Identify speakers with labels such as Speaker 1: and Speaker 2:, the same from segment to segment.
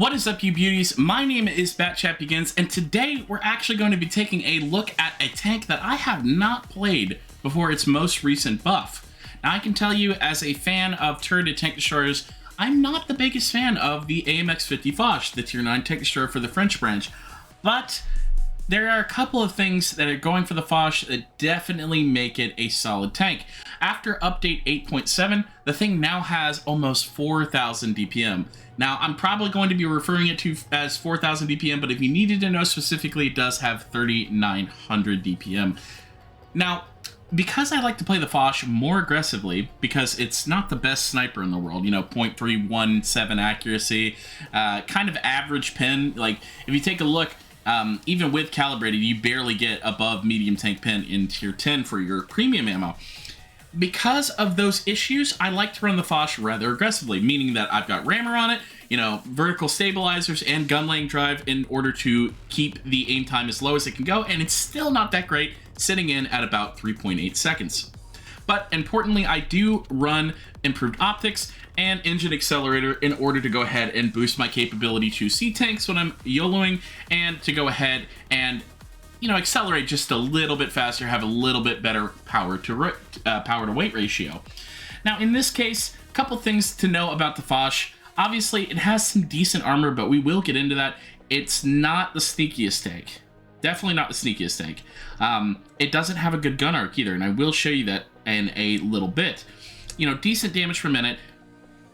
Speaker 1: What is up, you beauties? My name is BatchatBegins, and today we're actually going to be taking a look at a tank that I have not played before its most recent buff. Now, I can tell you, as a fan of turreted tank destroyers, I'm not the biggest fan of the AMX-50 Foch, the Tier 9 tank destroyer for the French branch, but there are a couple of things that are going for the Foch that definitely make it a solid tank. After update 8.7, the thing now has almost 4,000 DPM. Now, I'm probably going to be referring it to as 4,000 DPM, but if you needed to know specifically, it does have 3,900 DPM. Now, because I like to play the Foch more aggressively, because it's not the best sniper in the world, you know, 0.317 accuracy, kind of average pin. Like, if you take a look, even with calibrated, you barely get above medium tank pin in tier 10 for your premium ammo. Because of those issues, I like to run the Foch rather aggressively, meaning that I've got rammer on it, you know, vertical stabilizers and gun laying drive in order to keep the aim time as low as it can go, and it's still not that great, sitting in at about 3.8 seconds. But importantly, I do run improved optics and engine accelerator in order to go ahead and boost my capability to see tanks when I'm YOLOing, and to go ahead and, you know, accelerate just a little bit faster, have a little bit better power to weight ratio. Now, in this case, a couple things to know about the Foch. Obviously, it has some decent armor, but we will get into that. It's not the sneakiest tank. Definitely not the sneakiest tank. It doesn't have a good gun arc either, and I will show you that in a little bit. You know, decent damage per minute.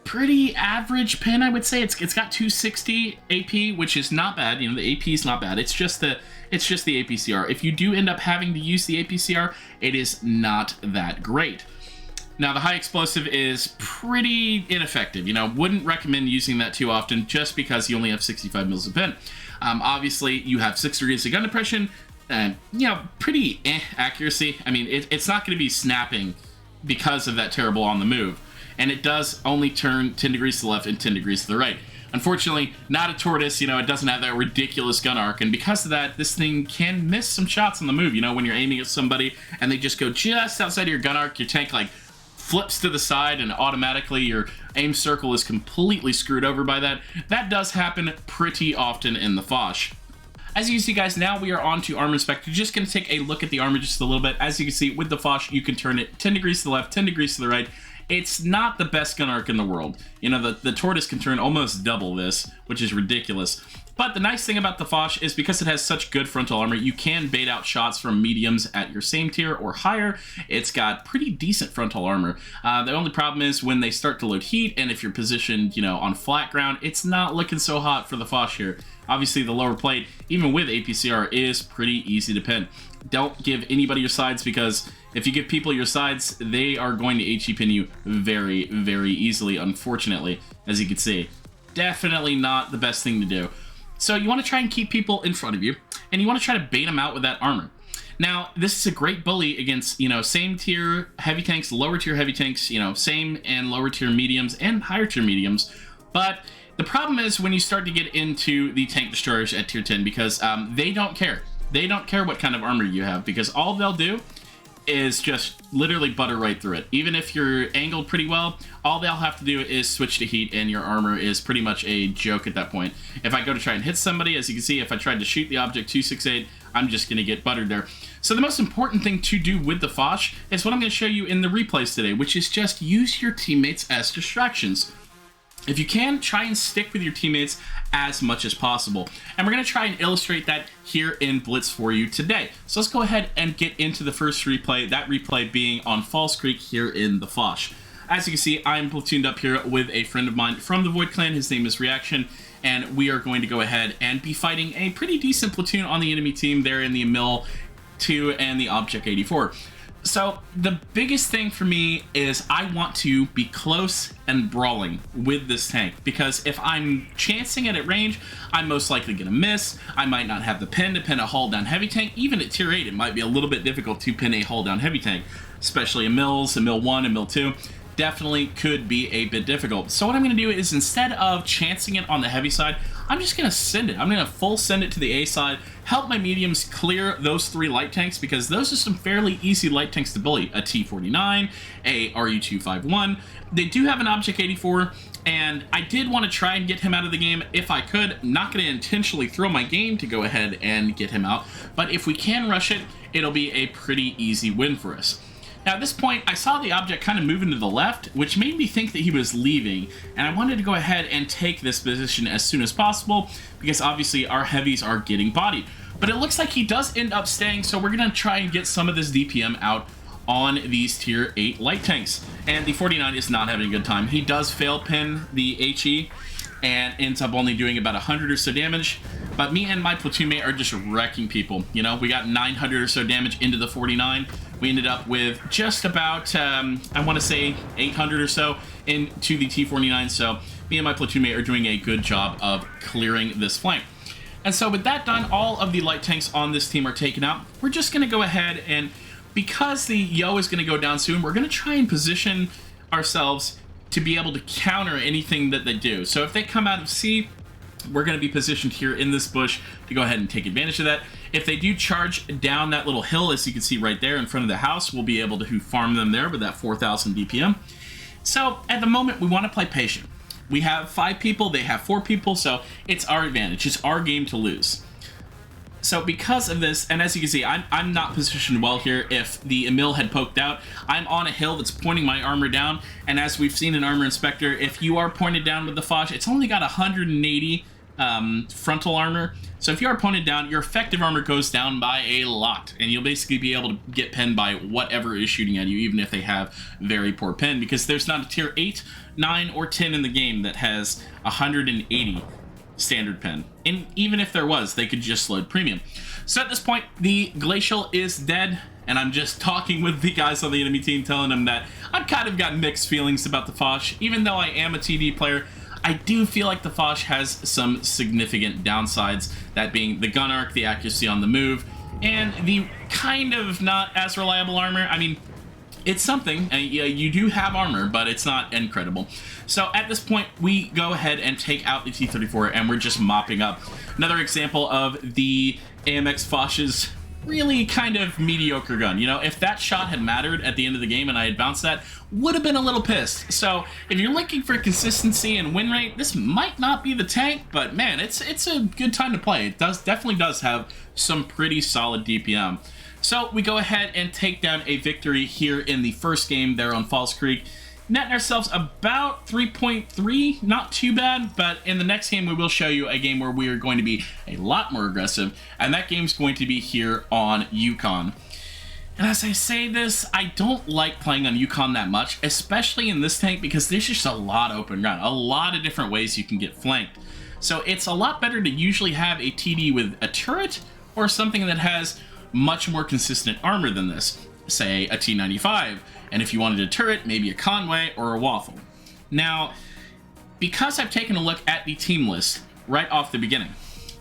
Speaker 1: Pretty average pin, I would say. It's got 260 AP, which is not bad. You know, the AP is not bad. It's just the APCR. If you do end up having to use the APCR, it is not that great. Now, the high explosive is pretty ineffective. You know, wouldn't recommend using that too often, just because you only have 65 mils of pin. Obviously, you have 6 degrees of gun depression, and, you know, pretty accuracy. I mean, it's not going to be snapping because of that terrible on the move. And it does only turn 10 degrees to the left and 10 degrees to the right. Unfortunately, not a tortoise, you know, it doesn't have that ridiculous gun arc, and because of that, this thing can miss some shots on the move. You know, when you're aiming at somebody and they just go just outside of your gun arc, your tank, like, flips to the side and automatically your aim circle is completely screwed over by that. That does happen pretty often in the Foch. As you can see, guys, now we are on to armor inspector. Just going to take a look at the armor just a little bit. As you can see, with the Foch, you can turn it 10 degrees to the left, 10 degrees to the right. It's not the best gun arc in the world. You know, the tortoise can turn almost double this, which is ridiculous. But the nice thing about the Foch is because it has such good frontal armor, you can bait out shots from mediums at your same tier or higher. It's got pretty decent frontal armor. The only problem is when they start to load heat, and if you're positioned, you know, on flat ground, it's not looking so hot for the Foch here. Obviously, the lower plate, even with APCR, is pretty easy to pin. Don't give anybody your sides, because if you give people your sides, they are going to HE pin you very, very easily, unfortunately, as you can see. Definitely not the best thing to do. So you want to try and keep people in front of you, and you want to try to bait them out with that armor. Now, this is a great bully against, you know, same tier heavy tanks, lower tier heavy tanks, you know, same and lower tier mediums and higher tier mediums. But the problem is when you start to get into the tank destroyers at tier 10, because they don't care. They don't care what kind of armor you have, because all they'll do is just literally butter right through it. Even if you're angled pretty well, all they'll have to do is switch to heat, and your armor is pretty much a joke at that point. If I go to try and hit somebody, as you can see, if I tried to shoot the object 268, I'm just going to get buttered there. So the most important thing to do with the Foch is what I'm going to show you in the replays today, which is just use your teammates as distractions. If you can, try and stick with your teammates as much as possible. And we're going to try and illustrate that here in Blitz for you today. So let's go ahead and get into the first replay, that replay being on False Creek here in the Foch. As you can see, I'm platooned up here with a friend of mine from the Void Clan. His name is Reaction, and we are going to go ahead and be fighting a pretty decent platoon on the enemy team there in the Mill 2 and the Object 84. So the biggest thing for me is I want to be close and brawling with this tank, because if I'm chancing it at range, I'm most likely going to miss. I might not have the pin to pin a hull down heavy tank. Even at tier 8, it might be a little bit difficult to pin a hull down heavy tank, especially a Mills, a Mill 1, and Mill 2. Definitely could be a bit difficult. So what I'm going to do is, instead of chancing it on the heavy side, I'm just going to send it. I'm going to full send it to the A side, help my mediums clear those 3 light tanks, because those are some fairly easy light tanks to bully. A T-49, a RU-251. They do have an Object 84, And I did want to try and get him out of the game if I could. I'm not going to intentionally throw my game to go ahead and get him out, but if we can rush it, it'll be a pretty easy win for us. Now at this point, I saw the object kind of moving to the left, which made me think that he was leaving, and I wanted to go ahead and take this position as soon as possible, because obviously our heavies are getting bodied. But it looks like he does end up staying, so we're going to try and get some of this DPM out on these tier 8 light tanks. And the 49 is not having a good time. He does fail pin the HE and ends up only doing about 100 or so damage. But me and my platoon mate are just wrecking people. You know, we got 900 or so damage into the 49. We ended up with just about, I want to say 800 or so into the T49. So me and my platoon mate are doing a good job of clearing this flank. And so with that done, all of the light tanks on this team are taken out. We're just going to go ahead and, because the Yo is going to go down soon, we're going to try and position ourselves to be able to counter anything that they do. So if they come out of C, we're going to be positioned here in this bush to go ahead and take advantage of that. If they do charge down that little hill, as you can see right there in front of the house, we'll be able to farm them there with that 4,000 DPM. So at the moment, we want to play patient. We have 5 people, they have 4 people, so it's our advantage. It's our game to lose. So because of this, and as you can see, I'm not positioned well here. If the Emil had poked out, I'm on a hill that's pointing my armor down, and as we've seen in Armor Inspector, if you are pointed down with the Foch, it's only got 180 frontal armor. So if you are pointed down, your effective armor goes down by a lot, and you'll basically be able to get pinned by whatever is shooting at you, even if they have very poor pin, because there's not a tier 8, 9, or 10 in the game that has 180 standard pin. And even if there was, they could just load premium. So at this point, the Glacial is dead, and I'm just talking with the guys on the enemy team, telling them that I've kind of got mixed feelings about the Foch. Even though I am a TD player, I do feel like the Foch has some significant downsides, that being the gun arc, the accuracy on the move, and the kind of not as reliable armor. I mean, it's something. You do have armor, but it's not incredible. So at this point, we go ahead and take out the T-34, and we're just mopping up. Another example of the AMX Foch's really kind of mediocre gun. You know, if that shot had mattered at the end of the game and I had bounced that, would have been a little pissed. So if you're looking for consistency and win rate, this might not be the tank, but man, it's a good time to play. It definitely does have some pretty solid DPM. So we go ahead and take down a victory here in the first game there on Falls Creek. Netting ourselves about 3.3, not too bad, but in the next game we will show you a game where we are going to be a lot more aggressive, and that game's going to be here on Yukon. And as I say this, I don't like playing on Yukon that much, especially in this tank, because there's just a lot of open ground, a lot of different ways you can get flanked. So it's a lot better to usually have a TD with a turret or something that has much more consistent armor than this, say a T95, and if you wanted a turret, maybe a Conway or a Waffle. Now, because I've taken a look at the team list right off the beginning,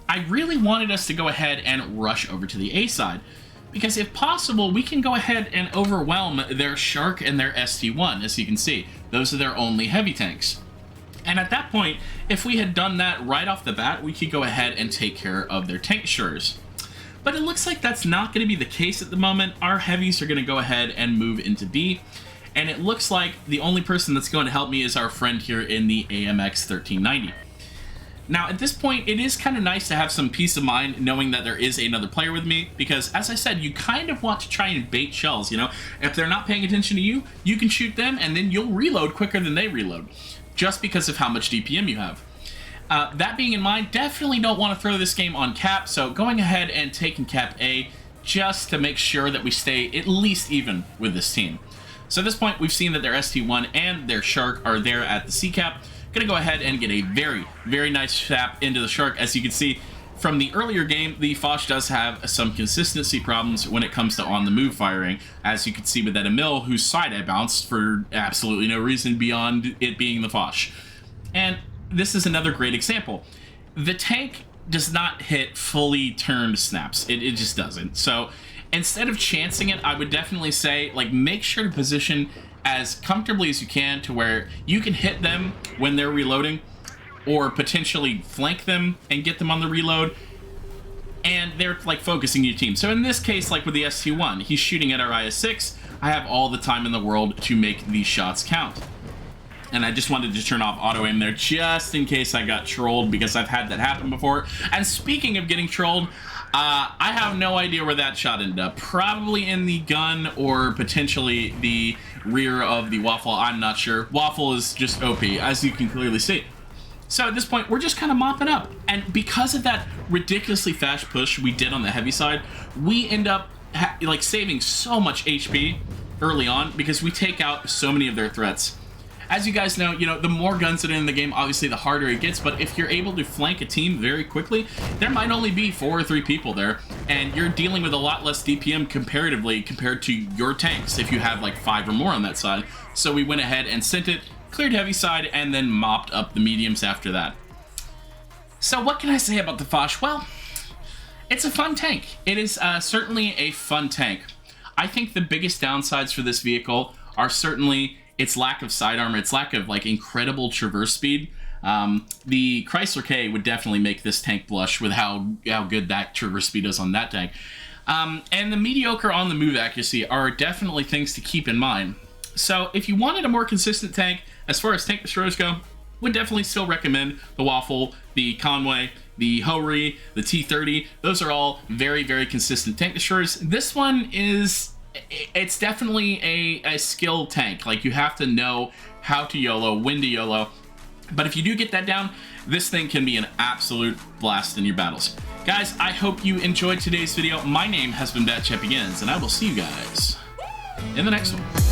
Speaker 1: I really wanted us to go ahead and rush over to the A side, because if possible, we can go ahead and overwhelm their Shark and their ST1. As you can see, those are their only heavy tanks. And at that point, if we had done that right off the bat, we could go ahead and take care of their tank destroyers. But it looks like that's not going to be the case at the moment. Our heavies are going to go ahead and move into B, and it looks like the only person that's going to help me is our friend here in the AMX 1390. Now, at this point, it is kind of nice to have some peace of mind knowing that there is another player with me, because, as I said, you kind of want to try and bait shells, you know? If they're not paying attention to you, you can shoot them, and then you'll reload quicker than they reload, just because of how much DPM you have. That being in mind, definitely don't want to throw this game on cap, so going ahead and taking cap A just to make sure that we stay at least even with this team. So at this point, we've seen that their ST1 and their Shark are there at the C cap. Gonna go ahead and get a very, very nice sap into the Shark. As you can see from the earlier game, the Foch does have some consistency problems when it comes to on-the-move firing, as you can see with that Emil, whose side I bounced for absolutely no reason beyond it being the Foch. And this is another great example. The tank does not hit fully turned snaps. It just doesn't. So instead of chancing it, I would definitely say, like, make sure to position as comfortably as you can to where you can hit them when they're reloading, or potentially flank them and get them on the reload, and they're like focusing your team. So in this case, like with the ST1, he's shooting at our IS-6. I have all the time in the world to make these shots count. And I just wanted to turn off auto aim there just in case I got trolled, because I've had that happen before. And speaking of getting trolled, I have no idea where that shot ended up. Probably in the gun or potentially the rear of the Waffle. I'm not sure. Waffle is just OP, as you can clearly see. So at this point, we're just kind of mopping up. And because of that ridiculously fast push we did on the heavy side, we end up like saving so much HP early on because we take out so many of their threats. As you guys know, the more guns that are in the game, obviously the harder it gets, but if you're able to flank a team very quickly, there might only be 4 or 3 people there, and you're dealing with a lot less DPM comparatively compared to your tanks if you have like 5 or more on that side. So we went ahead and sent it, cleared heavy side, and then mopped up the mediums after that. So what can I say about the Foch? Well, it's a fun tank. It is certainly a fun tank. I think the biggest downsides for this vehicle are certainly its lack of sidearm, its lack of like incredible traverse speed. The Chrysler K would definitely make this tank blush with how good that traverse speed is on that tank. And the mediocre on the move accuracy are definitely things to keep in mind. So if you wanted a more consistent tank, as far as tank destroyers go, would definitely still recommend the Waffle, the Conway, the Hori, the T-30. Those are all very, very consistent tank destroyers. This one is, it's definitely a skill tank. Like, you have to know how to YOLO, when to YOLO. But if you do get that down, this thing can be an absolute blast in your battles. Guys, I hope you enjoyed today's video. My name has been BatchatBegins, and I will see you guys in the next one.